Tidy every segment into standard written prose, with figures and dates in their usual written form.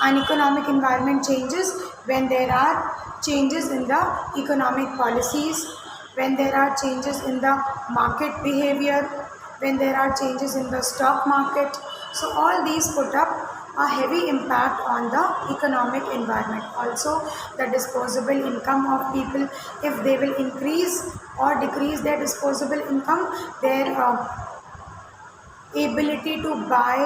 An economic environment changes when there are changes in the economic policies, when there are changes in the market behavior, when there are changes in the stock market. So all these put up a heavy impact on the economic environment. Also, the disposable income of people, if they will increase or decrease their disposable income, their ability to buy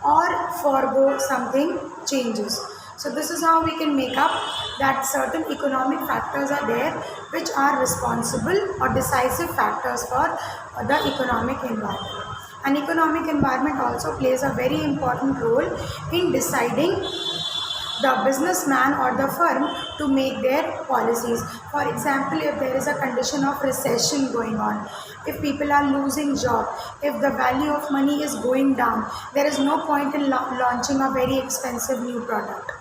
or forego something changes. So this is how we can make up that certain economic factors are there which are responsible or decisive factors for the economic environment. An economic environment also plays a very important role in deciding the businessman or the firm to make their policies. For example, if there is a condition of recession going on, if people are losing job, if the value of money is going down, there is no point in launching a very expensive new product.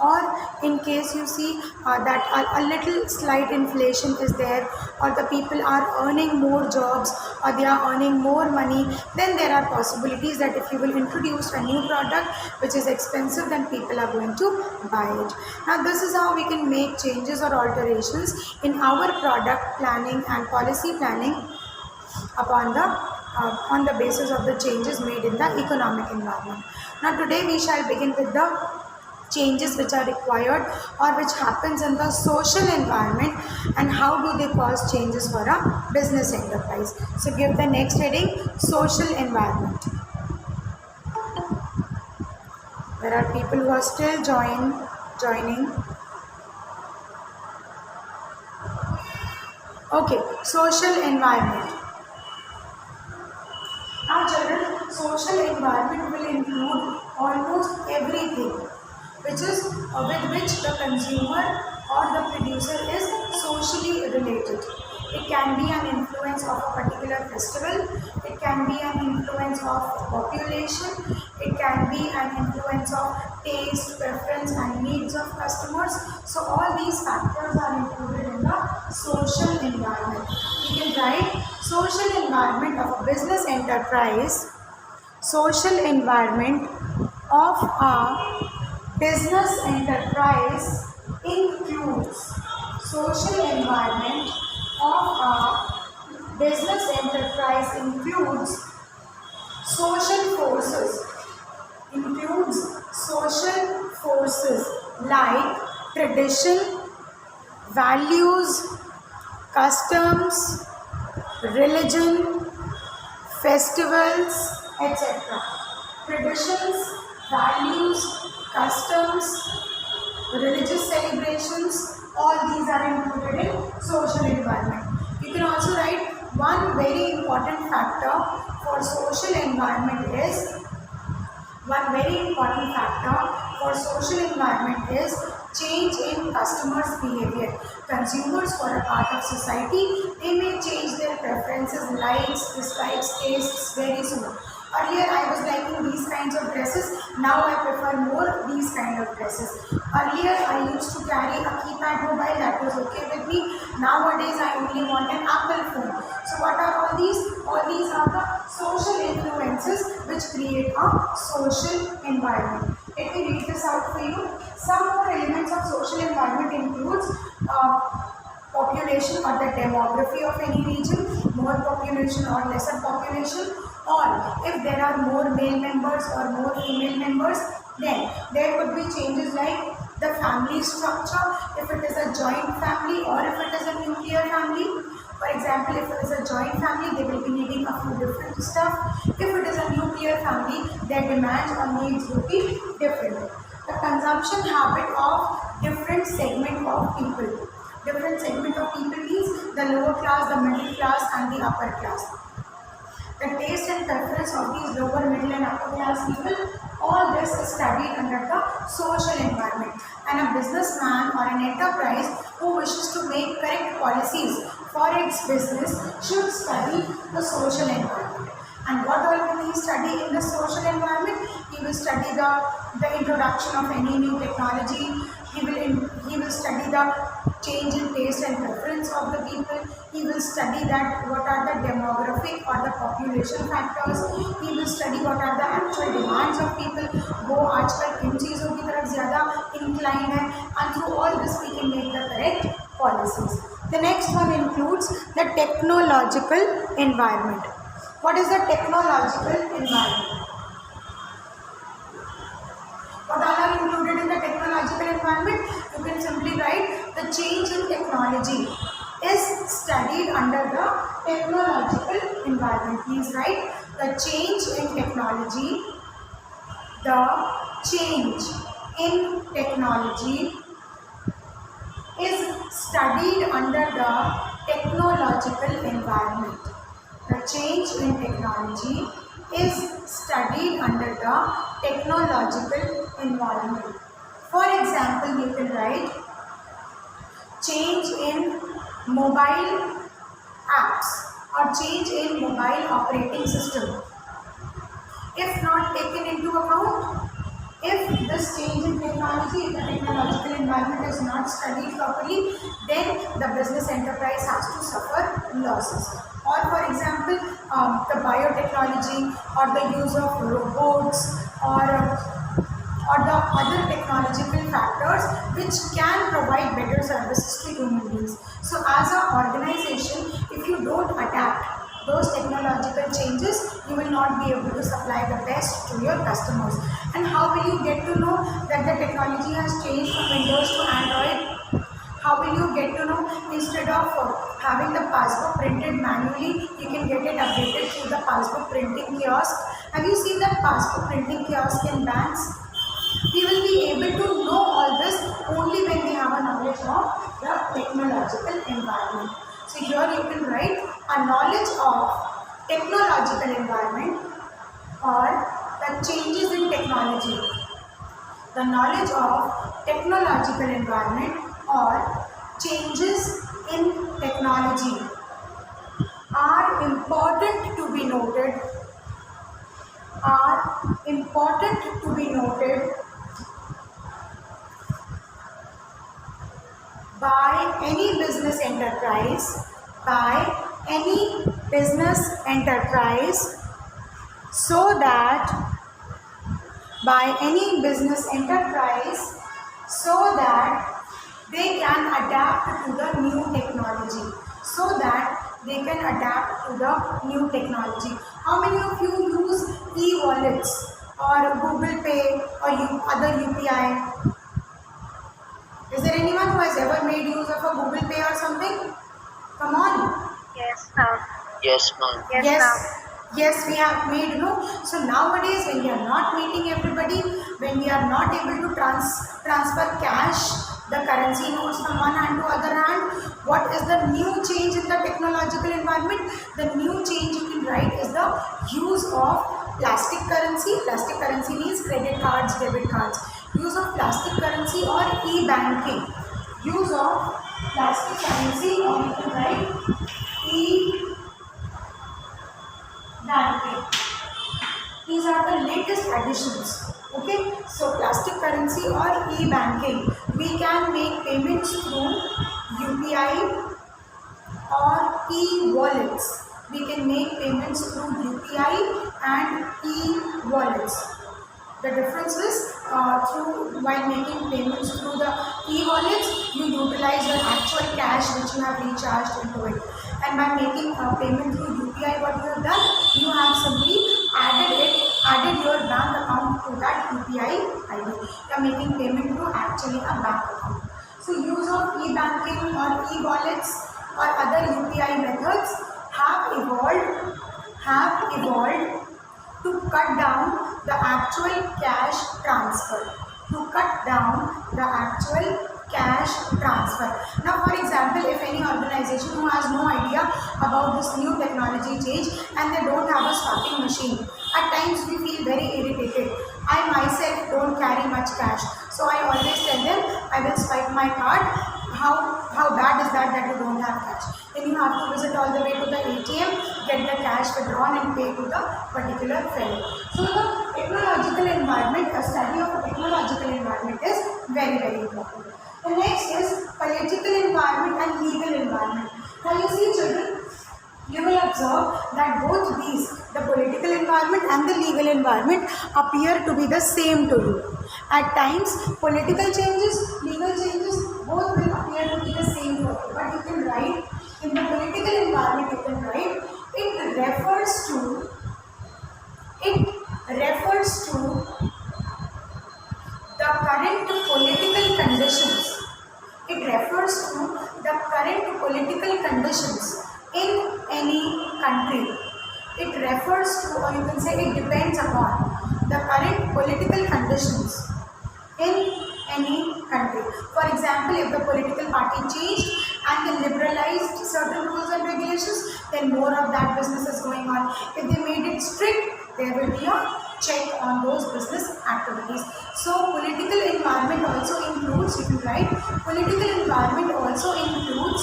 Or in case you see that a little slight inflation is there, or the people are earning more jobs, or they are earning more money, then there are possibilities that if you will introduce a new product which is expensive, then people are going to buy it. Now this is how we can make changes or alterations in our product planning and policy planning upon on the basis of the changes made in the economic environment. Now today we shall begin with the changes which are required or which happens in the social environment, and how do they cause changes for a business enterprise. So give the next heading, social environment. There are people who are still joining. Okay, social environment. Now children, social environment will include almost everything which is with which the consumer or the producer is socially related. It can be an influence of a particular festival, it can be an influence of population, it can be an influence of taste, preference and needs of customers. So all these factors are included in the social environment. We can write social environment of a business enterprise. Social environment of a business enterprise includes social environment of a business enterprise includes social forces like tradition, values, customs, religion, festivals, etc. Traditions, values, customs, religious celebrations, all these are included in social environment. You can also write one very important factor for social environment is change in customers' behavior. Consumers who are a part of society, they may change their preferences, likes, dislikes, tastes very soon. Earlier I was liking these kinds of dresses, now I prefer more these kind of dresses. Earlier I used to carry a keypad mobile, that was okay with me. Nowadays I only want an Apple phone. So what are all these? All these are the social influences which create a social environment. Let me read this out for you. Some more elements of social environment includes population or the demography of any region, more population or lesser population, or if there are more male members or more female members, then there would be changes like the family structure, if it is a joint family or if it is a nuclear family. For example, if it is a joint family, they will be needing a few different stuff. If it is a nuclear family, their demands or needs will be different. The consumption habit of different segment of people. Different segment of people means the lower class, the middle class and the upper class. The taste and preference of these lower, middle and upper class people, all this is studied under the social environment. And a businessman or an enterprise who wishes to make correct policies for its business should study the social environment. And what all will he study in the social environment? He will study the introduction of any new technology. He will study the change in taste and preference of the people. He will study that what are the demographic or the population factors. He will study what are the actual demands of people. वो आजकल किन चीज़ों की तरफ ज़्यादा inclined है, and through all this we can make the correct policies. The next one includes the technological environment. What is the technological environment? What all are included in the technological environment? You can simply write the change in technology is studied under the technological environment. Please write the change in technology. The change in technology is studied under the technological environment. The change in technology is studied under the technological environment. For example, you can write change in mobile apps or change in mobile operating system. If not taken into account, if this change in technology, if the technological environment is not studied properly, then the business enterprise has to suffer losses. Or for example, the biotechnology or the use of robots or the other technological factors which can provide better services to human beings. So as an organization, if you don't adapt those technological changes, you will not be able to supply the best to your customers. And how will you get to know that the technology has changed from Windows to Android? How will you get to know? Instead of having the passbook printed manually, you can get it updated through the passbook printing kiosk. Have you seen that passbook printing kiosk in banks? We will be able to know all this only when we have a knowledge of the technological environment. So here you can write a knowledge of technological environment or the changes in technology. The knowledge of technological environment or changes in technology are important to be noted. Are important to be noted by any business enterprise, so that they can adapt to the new technology. How many of you use e-wallets or Google Pay or other UPI? Is there anyone who has ever made use of a Google Pay or something? Come on. Yes, ma'am. Yes, ma'am. Yes, we have made, So nowadays, when we are not meeting everybody, when we are not able to transfer cash, the currency notes from one hand to other hand, what is the new change in the technological environment? The new change you can write is the use of plastic currency. Plastic currency means credit cards, debit cards. Use of plastic currency or e-banking. Use of plastic currency, or you can write e-banking. These are the latest additions. Okay, so plastic currency or e-banking. We can make payments through UPI or e-wallets. We can make payments through UPI and e-wallets. The difference is while making payments through the e-wallets, you utilize your actual cash which you have recharged into it. And by making a payment through UPI, what you have done, you have simply added your bank account to that UPI ID. You are making payment through actually a bank account. So use of e-banking or e-wallets or other UPI methods have evolved to cut down the actual cash transfer. Now, for example, if any organization who has no idea about this new technology change and they don't have a swapping machine, at times we feel very irritated. I myself don't carry much cash, so I always tell them I will swipe my card. How bad is that you don't have cash? Then you have to visit all the way to the ATM, get the cash withdrawn and pay to the particular fellow. So the technological environment, a study of a technological environment is very, very important. The next is political environment and legal environment. Now you see, children, you will observe that both these, the political environment and the legal environment, appear to be the same to you. At times, political changes, legal changes, both will appear to be the same word. But you can write in the political environment. You can write it refers to the current political conditions. It refers to the current political conditions in any country. It refers to, or you can say it depends upon the current political conditions in any country. For example, if the political party changed and they liberalized certain rules and regulations, then more of that business is going on. If they made it strict, there will be a check on those business activities. So political environment also includes, you can write, political environment also includes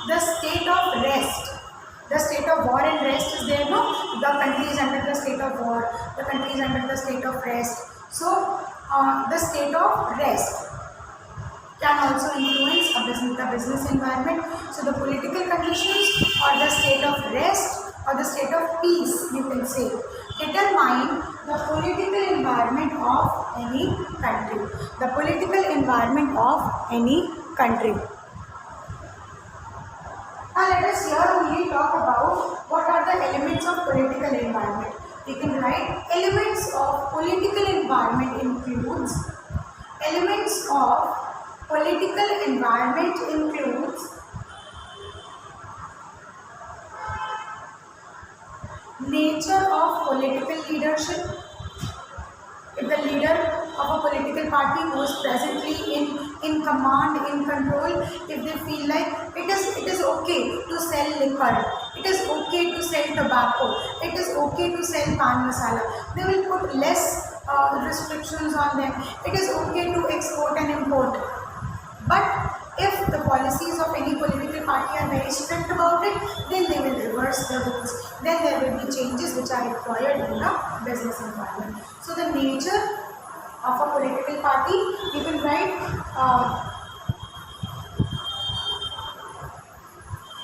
the state of rest. The state of war and rest is there, no? The country is under the state of war, the country is under the state of rest. So the state of rest can also influence the business environment. So the political conditions or the state of rest or the state of peace, you can say, determine the political environment of any country. The political environment of any country. Now let us here only talk about what are the elements of political environment. You can write elements of political environment includes nature of political leadership. If the leader of a political party who is presently in command, in control, if they feel like it is okay to sell liquor, it is okay to sell tobacco, it is okay to sell pan masala, they will put less restrictions on them. It is okay to export and import. But if the policies of any political party are very strict about it, then they will reverse the rules. Then there will be changes which are required in the business environment. So the nature of a political party, you can write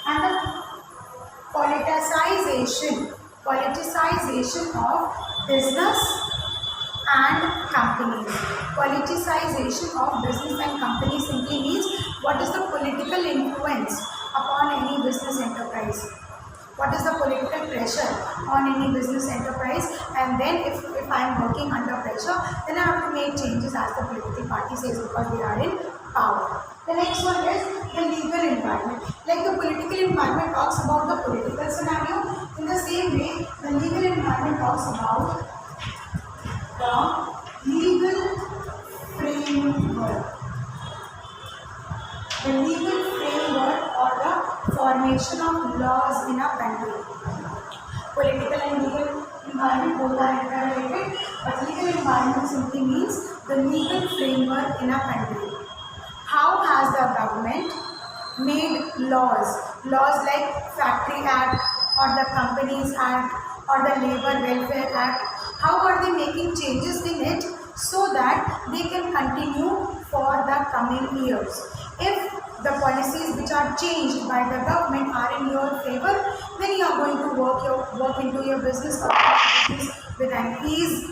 and the politicization of business and companies. Politicization of business and companies simply means what is the political influence upon any business enterprise. What is the political pressure on any business enterprise, and then if I am working under pressure, then I have to make changes as the political party says because they are in power. The next one is the legal environment. Like the political environment talks about the political scenario, in the same way the legal environment talks about the legal framework. The legal framework or the formation of laws in a country. Political and legal environment both are interrelated, but legal environment simply means the legal framework in a country. How has the government made laws like Factory Act or the Companies Act or the Labour Welfare Act? How are they making changes in it so that they can continue for the coming years? If the policies which are changed by the government are in your favor, then you are going to work into your business or with an ease.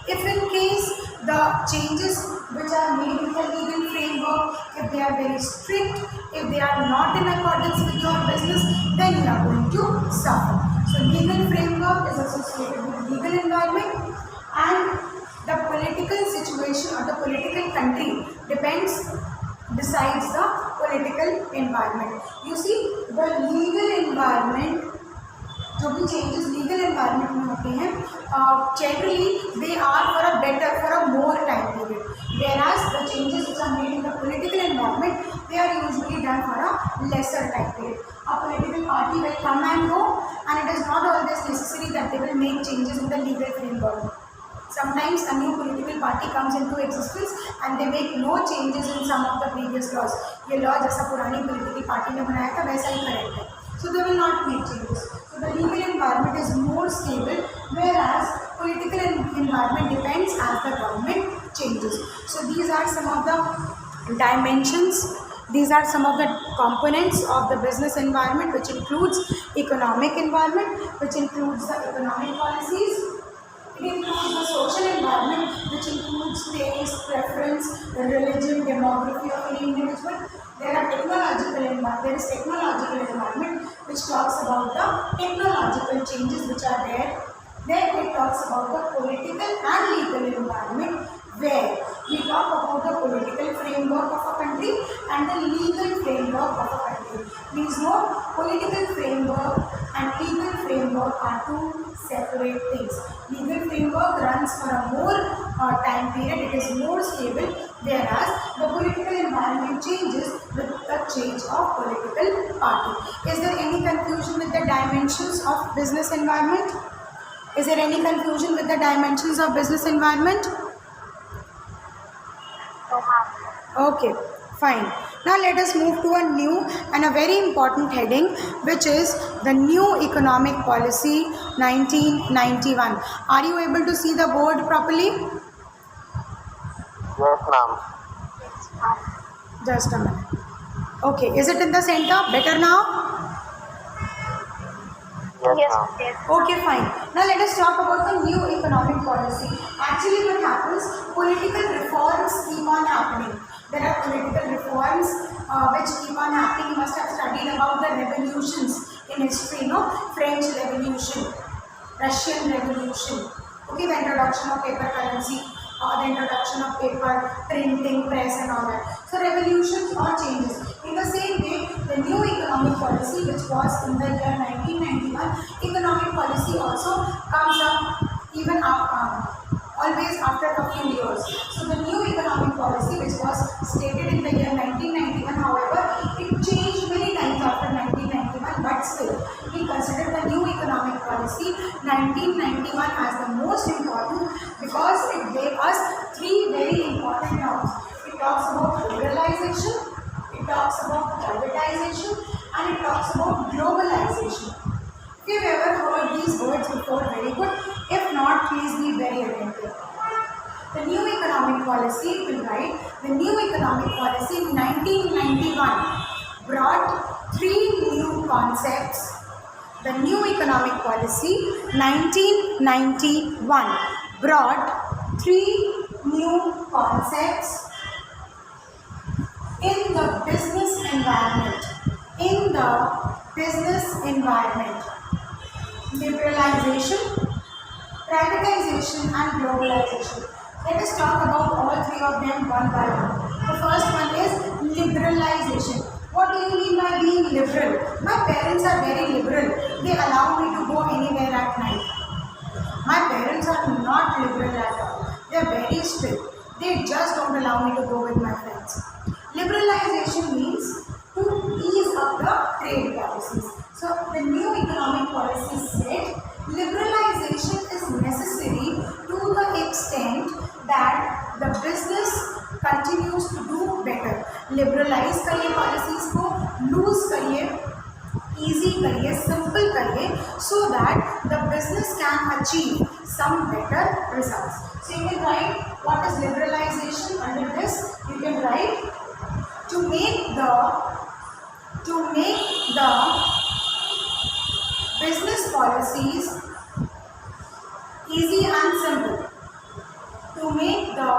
If in case the changes which are made in the legal framework, if they are very strict, if they are not in accordance with your business, then you are going to suffer. So legal framework is associated with legal environment, and the political situation or the political country decides the political environment. You see, the legal environment, जो भी changes legal environment में होते हैं, generally they are for a more time period, whereas the changes which are made in the political environment, they are usually done for a lesser time period. A political party will come and go, and it is not always necessary that they will make changes in the legal framework. Sometimes a new political party comes into existence and they make no changes in some of the previous laws. ये law जैसा पुरानी political party ने बनाया था वैसा ही correct है. So they will not make changes. So the legal environment is more stable, whereas political environment depends as the government changes. So these are some of the dimensions. These are some of the components of the business environment, which includes economic environment, which includes the economic policies. It includes the social environment, which includes taste, preference, the religion, demography of any individual. There is technological environment which talks about the technological changes which are there. Then it talks about the political and legal environment, where we talk about the political framework of a country and the legal framework of a country. Please note, political framework and legal framework are two separate things. Legal framework runs for a more time period, it is more stable, whereas the political environment changes with the change of political party. Is there any confusion with the dimensions of business environment? Is there any confusion with the dimensions of business environment? No, ma'am. Okay, fine. Now let us move to a new and a very important heading, which is the New Economic Policy 1991. Are you able to see the board properly? Yes, ma'am. Just a minute. Okay, is it in the center? Better now? Yes, ma'am. Yes. Okay, fine. Now let us talk about the new economic policy. Actually, what happens? Political reforms keep on happening. There are political reforms which keep on happening. You must have studied about the revolutions in history, no? French Revolution, Russian Revolution. Okay, the introduction of paper currency, the introduction of paper, printing, press, and all that. So revolutions or changes. In the same way, the new economic policy, which was in the year 1991, economic policy also comes up even always after a few years. So the new economic policy, which was stated in the year 1991, however, it changed many times after 1991, but still, we consider the new economic policy 1991 as the most important because it gave us three very important terms. It talks about liberalization, it talks about privatization, and it talks about globalization. If you've ever heard these words before, very good. If not, please be very attentive. The new economic policy, will write, the new economic policy in 1991 brought three new concepts. The new economic policy 1991 brought three new concepts in the business environment. In the business environment. Liberalization, privatization, and globalization. Let us talk about all three of them one by one. The first one is liberalization. What do you mean by being liberal? My parents are very liberal. They allow me to go anywhere at night. My parents are not liberal at all. They are very strict. They just don't allow me to go with my friends. Liberalization means to ease up the trade policies. So the new economic policy said liberalization is necessary to the extent that the business continues to do better. Liberalize करिए policies को, loose करिए, easy करिए, simple करिए, so that the business can achieve some better results. So you can write what is liberalization under this. You can write to make the business policies easy and simple. To make the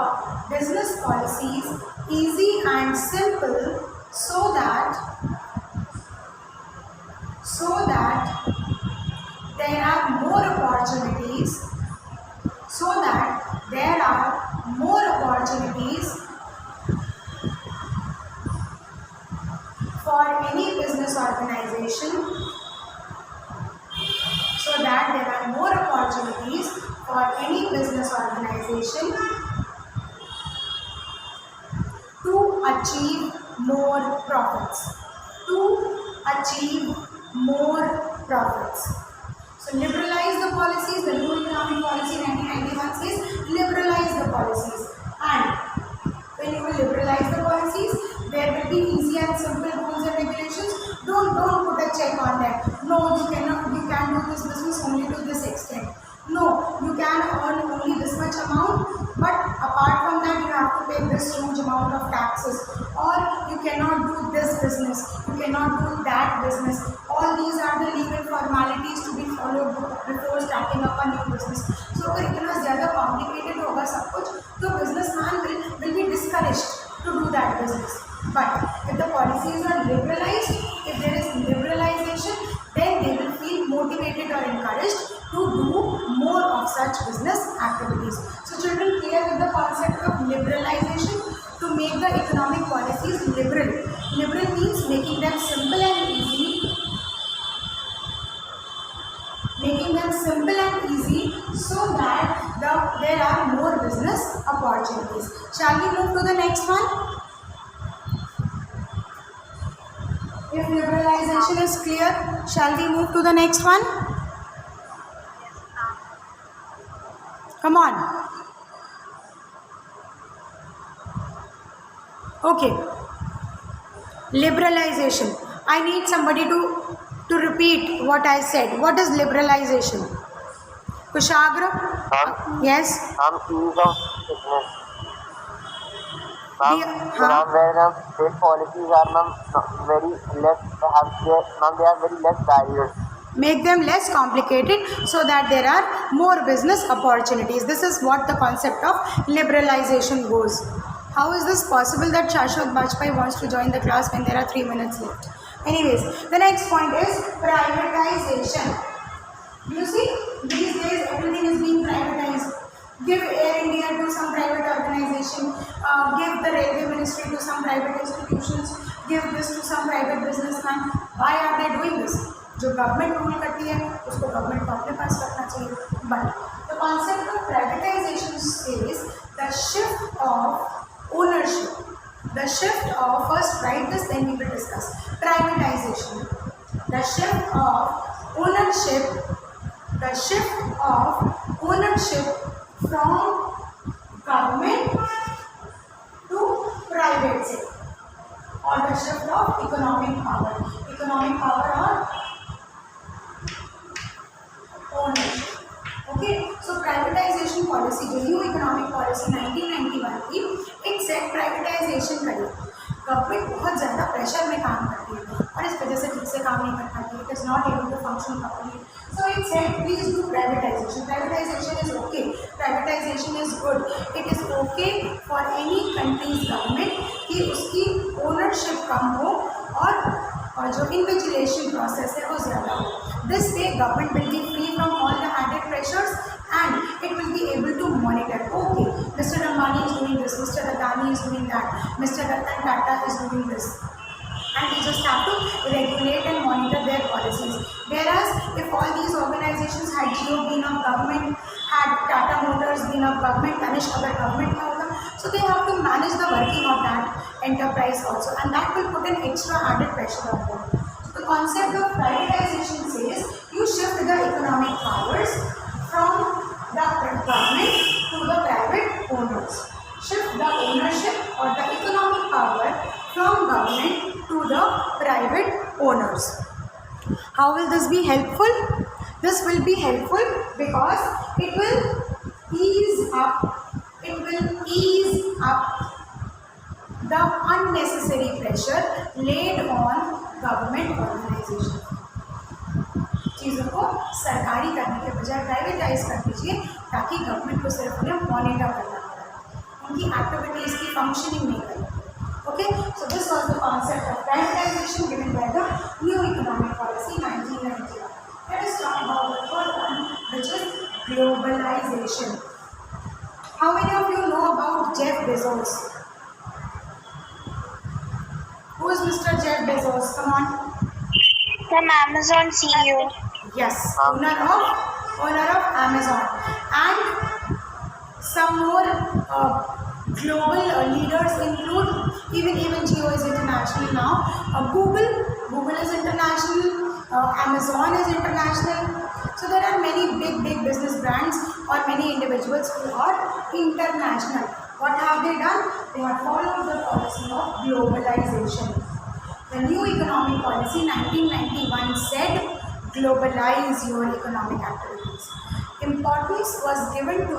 business policies easy and simple so that there are more opportunities for any business organization, to achieve more profits. So liberalize the policies. The new economic policy 1991 says liberalize the policies, and when you will liberalize the policies, there will be easy and simple rules and regulations. Don't put a check on that. No, you can do this business only to this extent. No, you can earn only this much amount, but apart from that you have to pay this huge amount of taxes, or you cannot do this business, you cannot do that business. All these are the legal formalities to be followed before starting up a new business. So अगर इतना ज़्यादा complicated होगा सब कुछ, तो businessman will be discouraged. business. But if the policies are liberalized, if there is liberalization, then they will feel motivated or encouraged to do more of such business activities. So children, clear with the concept of liberalization? To make the economic policies liberal. Liberal means making them simple and easy. Making them simple and easy so that there are more business opportunities. Shall we move to the next one? If liberalization is clear, shall we move to the next one? Come on. Okay. Liberalization. I need somebody to repeat what I said. What is liberalization? Kushagra? Yes. Ease of business. Where state policies are very less they are very less barriers. Make them less complicated so that there are more business opportunities. This is what the concept of liberalization goes. How is this possible that Shashwat Bajpai wants to join the class when there are 3 minutes left? Anyways, the next point is privatization. You see, these days everything is being privatized. Give Air India to some private organization, give the Railway Ministry to some private institutions, give this to some private businessman. Why are they doing this? जो government rule करती है उसको government को अपने पास रखना चाहिए. But the concept of privatization says the shift of ownership. The shift of, first write this, then we will discuss. Privatization. The shift of ownership. The shift of ownership from government to private sector. Or the shift of economic power. Economic power or ownership. Okay, so privatization policy, the new economic policy 1991 की, it said privatization करिए. Government बहुत ज़्यादा pressure में काम करती है और इस वजह से ठीक से काम नहीं कर पाती. It is not able to function properly. So it said please do privatization. Privatization is okay. Privatization is good. It is okay for any country's government कि उसकी ownership कम हो और जो इन्विजिलेशन प्रोसेस है वो ज़्यादा हो. This way government will be free from all the added pressures and it will be able to monitor. Okay, Mr. Ambani is doing this, Mr. Adani is doing that, Mr. Ratan Tata is doing this. And we just have to regulate and monitor their policies. Whereas if all these organizations had Jio been of government, had Tata Motors been of government, Tanishq अगर government का होगा, so they have to manage the working of that enterprise also, and that will put an extra added pressure on them. The concept of privatization says you shift the economic powers from the government to the private owners. Shift the ownership or the economic power from government to the private owners. How will this be helpful? This will be helpful because it will ease up the unnecessary pressure laid on government organisation. चीज़ों को सरकारी करने के बजाय privatise कर दीजिए ताकि government को सिर्फ उन्हें मॉनिटर करना पड़े, उनकी एक्टिविटीज़ की फंक्शनिंग नहीं करें. Okay, so this was the concept of privatisation given by the new economic policy 1991. Let us talk about the third one which is globalisation. How many of you know about Jeff Bezos? Who is Mr. Jeff Bezos? Come on. From Amazon CEO. Yes, owner of Amazon, and some more global leaders include even Jio is international now. Google is international. Amazon is international. So there are many big business brands or many individuals who are international. What have they done? They have followed the policy of globalization. The new economic policy 1991 said globalize your economic activities. Importance was given to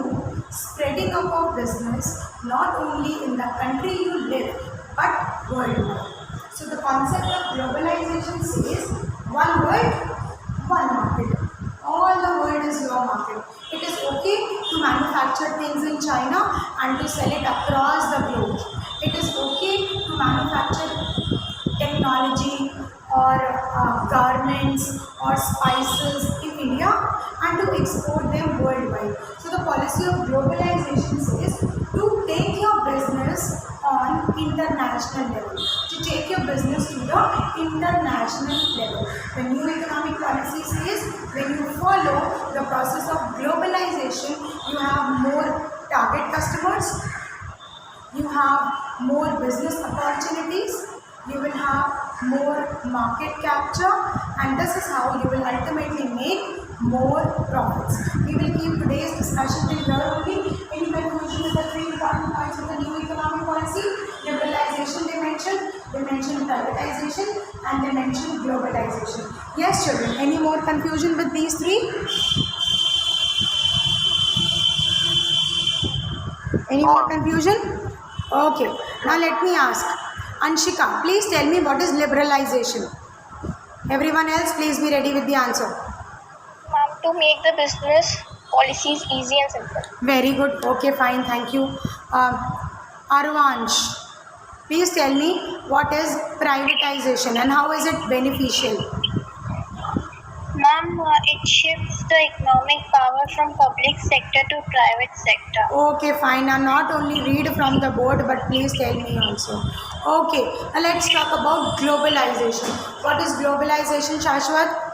spreading up of business not only in the country you live but worldwide. So the concept of globalization says one world, one market. All the world is your market. It is okay to manufacture things in China and to sell it across the globe. It is okay to garments or spices in India and to export them worldwide. So the policy of globalization is to take your business on international level, to take your business to the international level. The new economic policy says when you follow the process of globalization, you have more target customers, you have more business opportunities, you will have more market capture, and this is how you will ultimately make more profits. We will keep today's discussion till here only. In conclusion, with the three important points of the new economic policy: liberalization they mentioned privatization, and they mentioned globalization. Yes, children, any more confusion with these three? Any more confusion? Okay, now let me ask. Anshika, please tell me what is liberalization. Everyone else, please be ready with the answer. Ma'am, to make the business policies easy and simple. Very good. Okay, fine. Thank you. Arvansh, please tell me what is privatization and how is it beneficial? Ma'am, it shifts the economic power from public sector to private sector. Okay, fine. Now, not only read from the board, but please tell me also. Okay, now let's talk about globalization. What is globalization, Shashwat?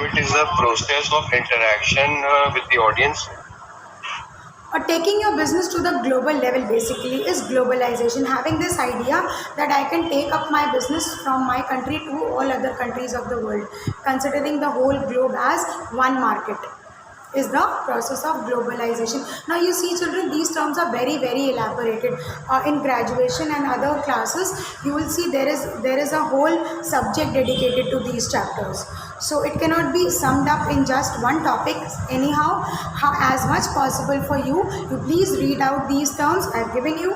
It is a process of interaction with the audience. Taking your business to the global level basically is globalization. Having this idea that I can take up my business from my country to all other countries of the world, considering the whole globe as one market, is the process of globalization. Now you see children, these terms are very elaborated. In graduation and other classes, you will see there is a whole subject dedicated to these chapters. So it cannot be summed up in just one topic. Anyhow, as much possible for you, please read out these terms. I have given you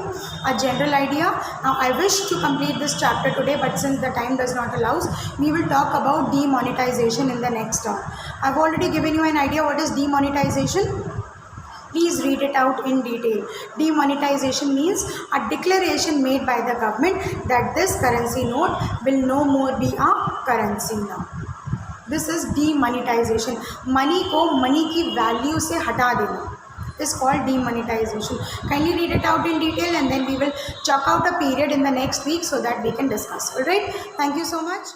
a general idea. Now I wish to complete this chapter today, but since the time does not allow, we will talk about demonetization in the next term. I have already given you an idea what is demonetization. Please read it out in detail. Demonetization means a declaration made by the government that this currency note will no more be a currency now. This is demonetization. Money को money की value से हटा देना is called demonetization. Kindly read it out in detail and then we will chalk out a period in the next week so that we can discuss. Alright? Thank you so much.